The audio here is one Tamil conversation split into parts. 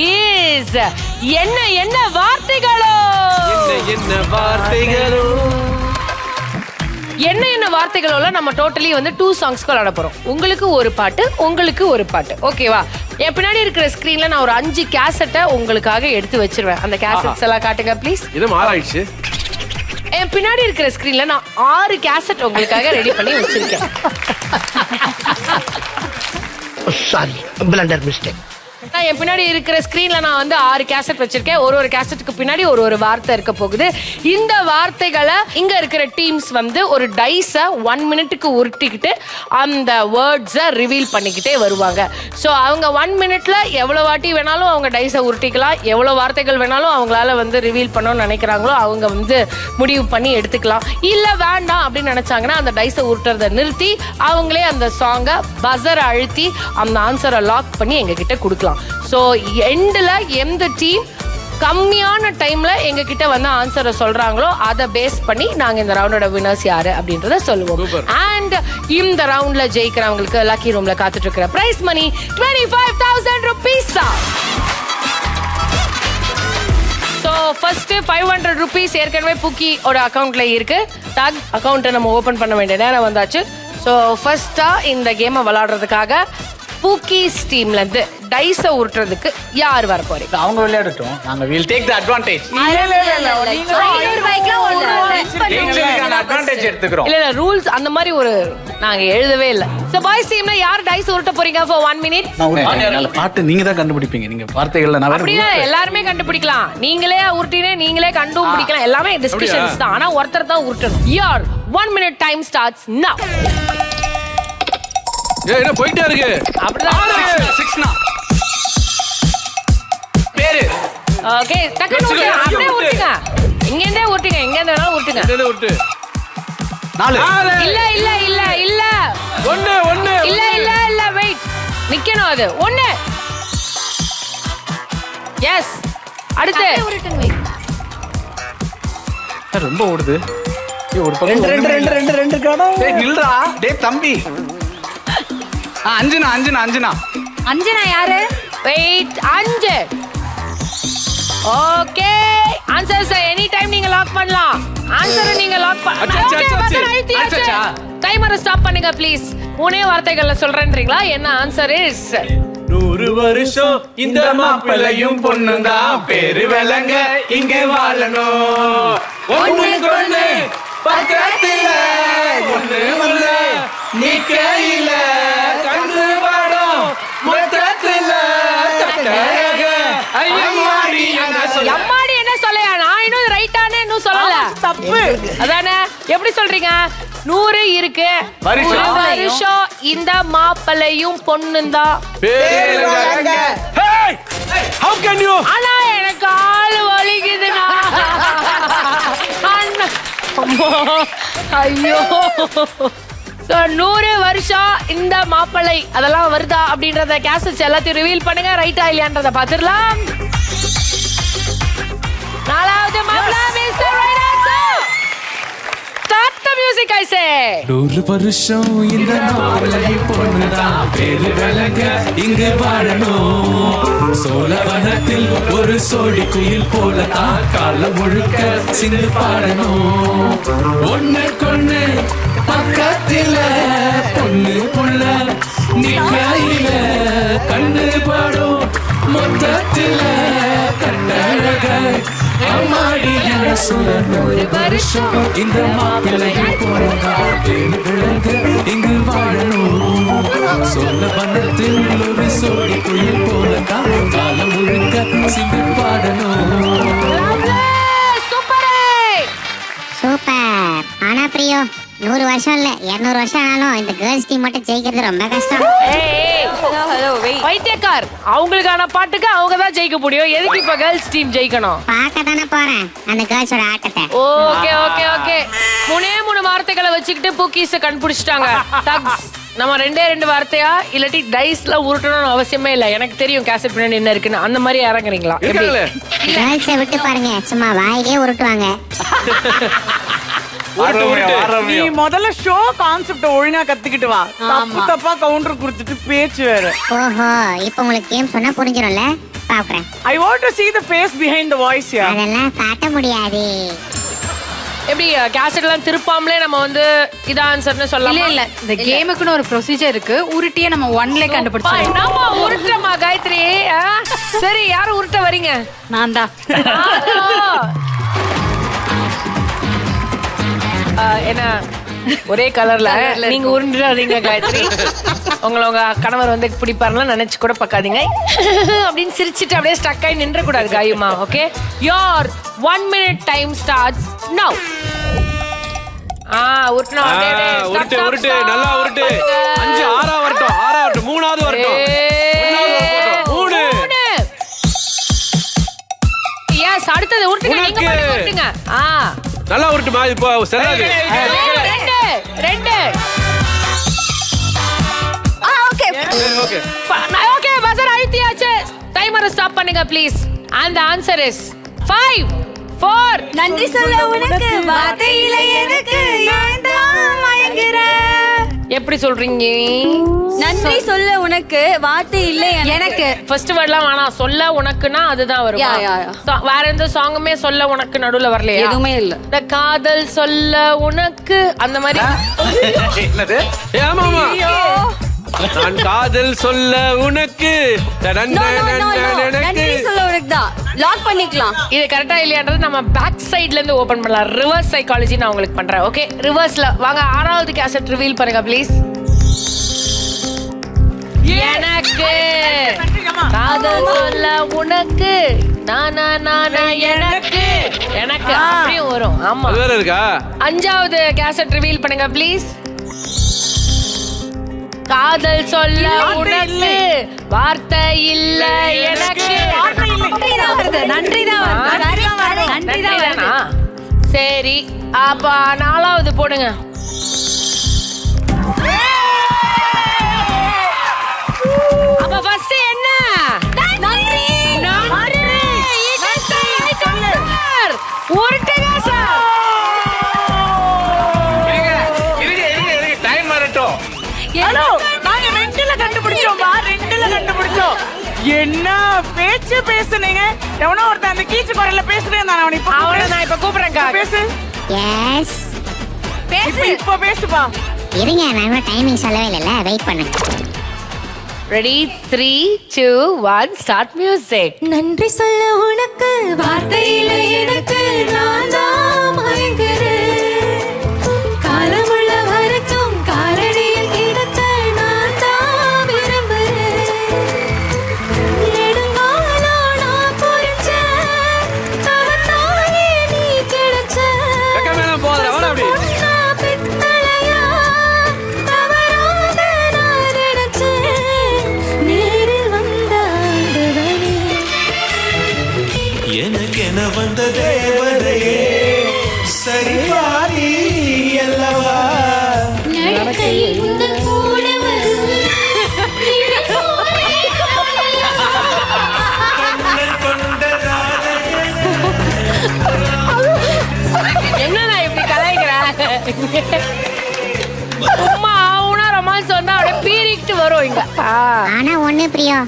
இஸ் என்ன என்ன வார்த்தைகளோ என்ன வார்த்தைகளோ என்ன என்ன வார்த்தைகளோல நம்ம டோட்டலி வந்து 2 சாங்ஸ்க்கு விளையாட போறோம். உங்களுக்கு ஒரு பாட்டு, உங்களுக்கு ஒரு பாட்டு. ஓகேவா? என் பின்னாடி இருக்கிற ஸ்கிரீன்ல நான் ஒரு 5 கேசட்டை உங்களுக்காக எடுத்து வச்சிருவேன். அந்த கேசட்ஸ் எல்லாம் காட்டுங்க ப்ளீஸ். இது மாறாயிடுச்சு. என் பின்னாடி இருக்கிற ஸ்கிரீன்ல நான் 6 கேசட் உங்களுக்காக ரெடி பண்ணி வச்சிருக்கேன். Sorry, blunder mistake. நான் என் பின்னாடி இருக்கிற ஸ்கிரீன்ல நான் வந்து 6 கேசட் வச்சிருக்கேன். ஒரு கேசட்டுக்கு பின்னாடி ஒரு வார்த்தை இருக்க போகுது. இந்த வார்த்தைகளை இங்க இருக்கிற டீம்ஸ் வந்து ஒரு டைஸை 1 மினிட்டுக்கு உருட்டிக்கிட்டு அந்த வேர்ட்ஸை ரிவீல் பண்ணிக்கிட்டே வருவாங்க. ஸோ அவங்க 1 மினிட்ல எவ்வளவு வாட்டி வேணாலும் அவங்க டைஸை உருட்டிக்கலாம். எவ்வளவு வார்த்தைகள் வேணாலும் அவங்களால வந்து ரிவீல் பண்ணணும்னு நினைக்கிறாங்களோ அவங்க வந்து முடிவு பண்ணி எடுத்துக்கலாம். இல்ல வேண்டாம் அப்படின்னு நினைச்சாங்கன்னா அந்த டைஸை உருட்டுறதை நிறுத்தி அவங்களே அந்த சாங்கை பஸரை அழுத்தி அந்த ஆன்சரை லாக் பண்ணி எங்க கிட்ட கொடுக்கலாம். ஸோ எண்டில் எந்த டீம் கம்மியான டைம்ல எங்க கிட்ட வந்து ஆன்சரை சொல்றாங்களோ அதை பேஸ் பண்ணி நாங்க இந்த ரவுண்டோட வினர்ஸ் யாரு அப்படின்றத சொல்லுவோம். அண்ட் இந்த ரவுண்ட்ல ஜெயிக்கிறவங்களுக்கு லக்கி ரூம்ல காத்துட்டு இருக்கிற prize money 25,000 rupees. So first 500 rupees ஏற்கனவே புக்கியோட அக்கௌண்ட்ல இருக்கு. டாக் அக்கௌண்ட்டை நம்ம ஓபன் பண்ண வேண்டிய நேரம் வந்தாச்சு. ஸோ ஃபர்ஸ்டா இந்த கேமை விளையாடுறதுக்காக பூக்கீஸ் டீம்ல இருந்து டைஸை உருட்டுறதுக்கு யார் வர போறீங்க? அவங்க விளையாடட்டும். நாங்க will take the advantage. advantage எடுத்துக்கிறோம். இல்ல ரூல்ஸ் அந்த மாதிரி ஒரு நாங்க எழுதவே இல்ல. சோ பாய்ஸ் டீம்ல யார் டைஸ் உருட்ட போறீங்க for 1 minute? நல்ல பாட்டு நீங்க தான் கண்டுபிடிப்பீங்க. நீங்க வார்த்தைகள்ல நான் அப்படியே எல்லாரும் கண்டுபிடிக்கலாம். நீங்களே உருட்டினே நீங்களே கண்டுபிடிக்கலாம். எல்லாமே டிஸ்கஷன்ஸ் தான். ஆனா ஒருத்தர் தான் உருட்டணும். யார் 1 minute time starts now. என்ன போயிட்டே இருக்கு. அப்படிதான் 6 பேரு. ஓகே டக்குனு உருட்டுங்க. அப்படியே உருட்டுங்க. இங்க இருந்தே உருட்டுங்க. எங்க இருந்தே வேணாலும் உருட்டுங்க. என்ன விட்டு 4 இல்ல இல்ல இல்ல இல்ல 1 இல்ல இல்ல இல்ல வெயிட் நிக்கணும். அது 1 எஸ். அடுத்து ரொம்ப ஓடுது. ஒரு பக்கம் 2 காணா. டேய் நில்றா. டேய் தம்பி. அஞ்சனா யாரு? Wait 5. Okay answers any time நீங்க லாக் பண்ணலாம். ஆன்சரை நீங்க லாக் அச்சா. டைமரை ஸ்டாப் பண்ணுங்க ப்ளீஸ். 3 வார்த்தைகள்ல சொல்றேன்றீங்களா? என்ன ஆன்சர் இஸ் 100 வருஷம் இந்த மாப்பிள்ளையும் பொண்ணுந்தா பேரு விளங்க இங்க வாழணும். ஒண்ணு பக்கத்துல ஒண்ணு நிக்கையில கண்ணு படம் மொத்தத்துல அம்மாடி என்ன சொல்லையா? நான் இன்னும் ரைட்டானே இன்னும் சொல்லல. தப்பு அதானே? எப்படி சொல்றீங்க? 100 இருக்கு. வருஷம் இந்த மாப்பிள்ளையும் பொண்ணுந்தா பேரு விளங்க. Hey! How can you? ஆனா எனக்கு ஆளு வலிக்குதுண்ணா. அம்மா ஐயோ. 100 வருஷம் இந்த மாப்பிள்ளை அதெல்லாம் வருதா அப்படின்றத கேசட்ஸ் எல்லாத்தையும் ரிவீல் பண்ணுங்க. ரைட்டா இல்லையான்றத பாத்துடலாம். 4வது மாப்பிள்ளை mister right answer. Start the music I say. 100 வருஷம் இந்த மாப்பிள்ளை பொண்ணுதா பேரு விளங்க இங்கு வாழணும். சோழவனத்தில் ஒரு சோடி குயில் போல தான் காலம் முழுக்க சிந்து பாடணும். ஒண்ணுக்கொண்ணு பக்கத்தில பொண்ணு புள்ள நிக்கையில கண்ணு படும் மொத்தத்தில கட்டழக அம்மாடி என சொல்ல 100 வருஷம் இந்த மாப்பிள்ளையும் போறதா பேரு விளங்க இங்கு வாழணும். சொல்ல வனத்தில் ஒரு சோடி குயில் போல காலம் முழுக்க சிந்து பாடணும். சூப்பர். ஆனா பிரியோ 100 வருஷம் இல்ல 200 வருஷம் ஆனாலும் இந்த கேர்ள்ஸ் டீம் மட்டும் ஜெயிக்கிறது ரொம்ப கஷ்டம். வைத்தியக்கார் அவங்களுக்கான பாட்டுக்கு அவங்க தான் ஜெயிக்க முடியும். எதுக்கு இப்ப கேர்ள்ஸ் டீம் ஜெயிக்கணும்? பார்க்க தானே போறேன் அந்த கேர்ள்ஸோட ஆட்டத்தை. Okay okay okay. 3 வார்த்தைகளை வச்சுக்கிட்டு பூக்கீஸ கண்டுபிடிச்சிட்டாங்க. நம்ம 2 வார்த்தையா இல்லாட்டி டைஸ்ல உருட்டணும்னு அவசியமே இல்ல. எனக்கு தெரியும் கேசட் பின்னாடி என்ன இருக்குன்னு. அந்த மாதிரி இறங்குறீங்களா? கேர்ள்ஸை விட்டு பாருங்க, சும்மா வாயிலே உருட்டுவாங்க. நீ முதல்ல ஷோ கான்செப்ட் ஒழுங்கா கத்துக்கிட்டு வா. தப்பா கவுண்டர் கொடுத்துட்டு பேச்சு வேற. ஓஹோ இப்போ உங்களுக்கு கேம் சொன்னா புரிஞ்சிடும்ல. பாக்குறேன். I want to see the face behind the voice here. அதெல்லாம் காட்ட முடியாது. எப்படி கேசட் எல்லாம் திருப்பாமலே நம்ம வந்து இதான் ஆன்சர்னு சொல்லலாம். இல்ல இந்த கேமுக்குன்னு ஒரு ப்ரொசீஜர் இருக்கு. உருட்டியே நம்ம ஒன்ல கண்டுபிடிச்சோம். நாம உருட்டமா காயத்ரி? சரி யாரும் உருட்ட வரீங்க? நான் தான். என்ன ஒரே கலர்ல நீங்க உருண்டுறாதீங்க காயத்ரி. உங்க கணவர் வந்து பிடிப்பாருலாம் நினைச்சு கூட பார்க்காதீங்க. அப்படின்னு சிரிச்சிட்டு அப்படியே ஸ்டக் ஆகி நின்ற கூடாது காயுமா. Okay, your 1 minute time starts now. உருட்டணும். உருட்டு உருட்டு நல்லா உருட்டு. 5 6 வரட்டும், 6 வரட்டும், 3வது வரட்டும், 3 எஸ் அடுத்தது உருட்டுங்க. நீங்க மட்டும் உருட்டுங்க. நல்லா உருட்டுமா. இப்போ சராது 2 ஓகே ஓகே ஓகே பஸர் அழுத்தியாச்சு. டைமரை ஸ்டாப் பண்ணுங்க please. and the answer is 5 4. நன்றி சொல்ல உனக்கு வார்த்தை இல்ல எனக்கு ஏன்தான் மயங்குற. எப்படி சொல்றீங்க? நன்றி சொல்ல உனக்கு வார்த்தை இல்ல எனக்கு. ஃபர்ஸ்ட் வேர்ட்லாம் வேணாம். சொல்ல உனக்குனா அதுதான் வரும். வேற எந்த சாங்குமே சொல்ல உனக்கு நடுவுல வரலையா? எதுவுமே இல்ல. இந்த காதல் சொல்ல உனக்கு அந்த மாதிரி. என்னது? ஆமாமா. நான் காதல் சொல்ல உனக்கு நன்றி சொல்ல உனக்கு தான் லாக் பண்ணிக்கலாம். இது கரெக்டா இல்லையான்றது நம்ம பேக் சைடுல இருந்து ஓபன் பண்ணலாம். ரிவர்ஸ் சைக்காலஜி நான் உங்களுக்கு பண்றேன். ஓகே, ரிவர்ஸ்ல வாங்க. 6வது கேசட் ரிவீல் பண்ணுங்க ப்ளீஸ். எனக்கு காதல் சொல்ல உனக்கு நானா நானா எனக்கு எனக்கு அப்படியும் வரும். ஆமா அது வேற இருக்கா? 5வது கேசட் ரிவீல் பண்ணுங்க ப்ளீஸ். காதல் சொல்ல உனக்கு வார்த்தை இல்ல எனக்கு. நன்றி தான். சரி அப்ப 4வது போடுங்க. அப்ப ஃபர்ஸ்ட் என்ன? நன்றி. உருட்டுங்க சார். டைம் வரட்டும். ஹலோ, நாங்க 2ல கண்டுபிடிச்சோம். 2ல கண்டுபிடிச்சோம். என்ன பேச்சு பேசுனீங்க? எவனோ ஒருத்தன் அந்த கீச்சு குரல்ல பேசுறேன். அவனை நான் இப்ப கூப்பிடுறேன். பேசு. எஸ். பேசு. இப்போ பேசுப்பா. இருங்க, நான் டைமிங் சொல்லவே இல்லைல்ல. வெயிட் பண்ணுங்க. Ready 3 2 1 start music. நன்றி சொல்ல உனக்கு வார்த்தை இல்ல எனக்கு நான் தான் மயங்குறேன். காலமுள்ள வரைக்கும் காலடியில் கிடக்க நான் தான் விரும்புறேன். நெடுங்காலம் நான் புரிஞ்சேன் தவத்தாலே நீ கிடைச்ச. பித்தளையா தவறாத நான் நினைச்சேன். நேரில் வந்த ஆண்டவனே எனக்கென வந்த தேவதையே சரிவாரி அல்லவா. நடக்கையில் உந்தன் கூட வரும் என்னடா இப்படி கலாய்க்கிறேன்? சும்மா ஆவுனா ரொமான்ஸ் வந்தா அப்படியே பீறிக்கிட்டு வரும் இங்க. ஆனா ஒண்ணு பிரியோ,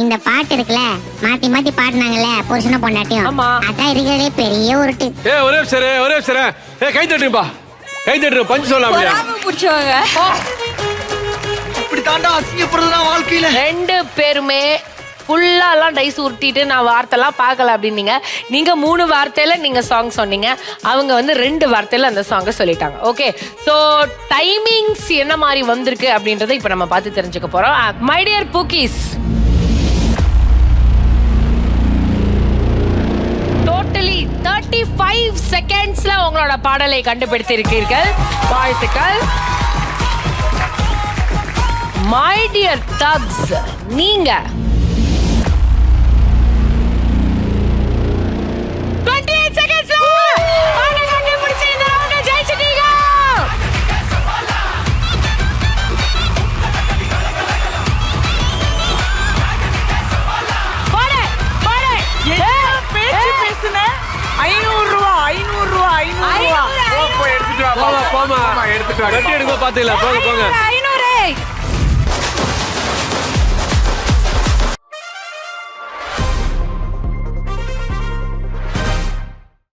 இந்த பாட்டு இருக்குல்ல, மாத்தி மாத்தி பாடுனாங்கல்ல புருஷன பொண்டாட்டியும். ஆமா. அதான் இருக்கிறதே பெரிய உருட்டு. ஒரே நிமிஷம். கை தட்டுங்கப்பா. கை தட்டுங்க. பஞ்சு சொல்லலாம் அப்படியா? பிடிச்சவங்க இப்படி தாண்டா அசிங்கப்படுறதுனா வாழ்க்கையில. 2 பேருமே ஃபுல்லாலாம் டைஸ் உருட்டிட்டு நான் வார்த்தைலாம் பார்க்கல அப்படின்னீங்க. நீங்க 3 வார்த்தையில நீங்க சாங் சொன்னீங்க. அவங்க வந்து 2 வார்த்தையில அந்த சாங்கை சொல்லிட்டாங்க. ஓகே, ஸோ டைமிங்ஸ் என்ன மாதிரி வந்திருக்கு அப்படின்றத இப்போ நம்ம பார்த்து தெரிஞ்சுக்க போறோம். மை டியர் பூக்கீஸ், டோட்டலி 35 செகண்ட்ஸ்ல உங்களோட பாடலை கண்டுபிடித்திருக்கீர்கள். வாழ்த்துக்கள். மை டியர் தக்ஸ், நீங்க 28 செகண்ட்ஸ்ல பாடலை கண்டுபிடிச்சீங்க. ஜெயிச்சிட்டீங்க. பேச்சு பேசுன 500 ரூபா. எடுத்துட்டு போமா எடுத்துட்டு வாங்க. வெட்டி எடுக்க பாத்துக்கலாம் போங்க போங்க